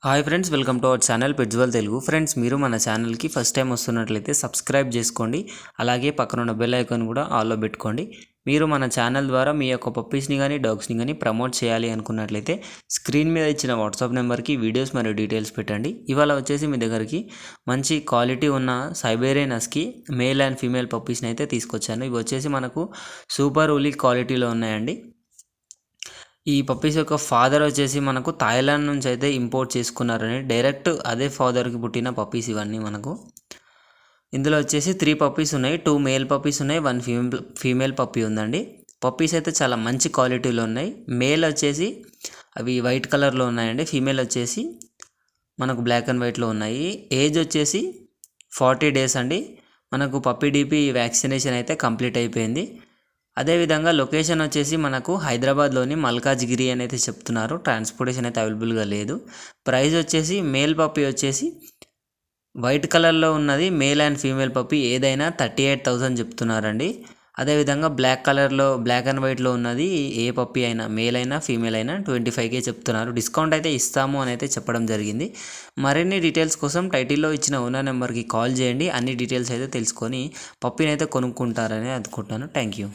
Hi friends, welcome to our channel పెట్జ్వల్ Telugu. Friends, మీరు మన ఛానల్కి ఫస్ట్ టైం వస్తున్నట్లయితే సబ్స్క్రైబ్ చేసుకోండి. అలాగే పక్కన ఉన్న బెల్ ఐకాన్ కూడా ఆల్లో పెట్టుకోండి. మీరు మన ఛానల్ ద్వారా మీ యొక్క పప్పీస్ని కానీ డాగ్స్ని కానీ ప్రమోట్ చేయాలి అనుకున్నట్లయితే స్క్రీన్ మీద ఇచ్చిన వాట్సాప్ నెంబర్కి వీడియోస్ మరియు డీటెయిల్స్ పెట్టండి. ఇవాళ వచ్చేసి మీ దగ్గరికి మంచి క్వాలిటీ ఉన్న Siberian husky male and female పప్పీస్ని అయితే తీసుకొచ్చాను. ఇవి వచ్చేసి మనకు సూపర్ ఉలీ క్వాలిటీలో ఉన్నాయండి. ఈ పప్పీస్ యొక్క ఫాదర్ వచ్చేసి మనకు థాయిలాండ్ నుంచి అయితే ఇంపోర్ట్ చేసుకున్నారని, డైరెక్ట్ అదే ఫాదర్కి పుట్టిన పప్పీస్ ఇవన్నీ మనకు. ఇందులో వచ్చేసి 3 పప్పీస్ ఉన్నాయి. 2 మేల్ పప్పీస్ ఉన్నాయి, 1 ఫీమేల్ పప్పీ ఉందండి. పప్పీస్ అయితే చాలా మంచి క్వాలిటీలో ఉన్నాయి. మేల్ వచ్చేసి అవి వైట్ కలర్లో ఉన్నాయండి. ఫీమేల్ వచ్చేసి మనకు బ్లాక్ అండ్ వైట్లో ఉన్నాయి. ఏజ్ వచ్చేసి 40 డేస్ అండి. మనకు పప్పీ డీపీ వ్యాక్సినేషన్ అయితే కంప్లీట్ అయిపోయింది. అదేవిధంగా లొకేషన్ వచ్చేసి మనకు హైదరాబాద్లోని మల్కాజ్గిరి అని అయితే చెప్తున్నారు. ట్రాన్స్పోర్టేషన్ అయితే అవైలబుల్గా లేదు. ప్రైస్ వచ్చేసి మేల్ పప్పీ వచ్చేసి వైట్ కలర్లో ఉన్నది మేల్ అండ్ ఫీమేల్ పప్పీ ఏదైనా 38,000 చెప్తున్నారండి. అదేవిధంగా బ్లాక్ కలర్లో బ్లాక్ అండ్ వైట్లో ఉన్నది ఏ పప్పీ అయినా మేల్ అయినా ఫీమేల్ అయినా 25K చెప్తున్నారు. డిస్కౌంట్ అయితే ఇస్తాము అని అయితే చెప్పడం జరిగింది. మరిన్ని డీటెయిల్స్ కోసం టైటిల్లో ఇచ్చిన ఓనర్ నెంబర్కి కాల్ చేయండి. అన్ని డీటెయిల్స్ అయితే తెలుసుకొని పప్పీని అయితే కొనుక్కుంటారని అనుకుంటున్నాను. Thank you.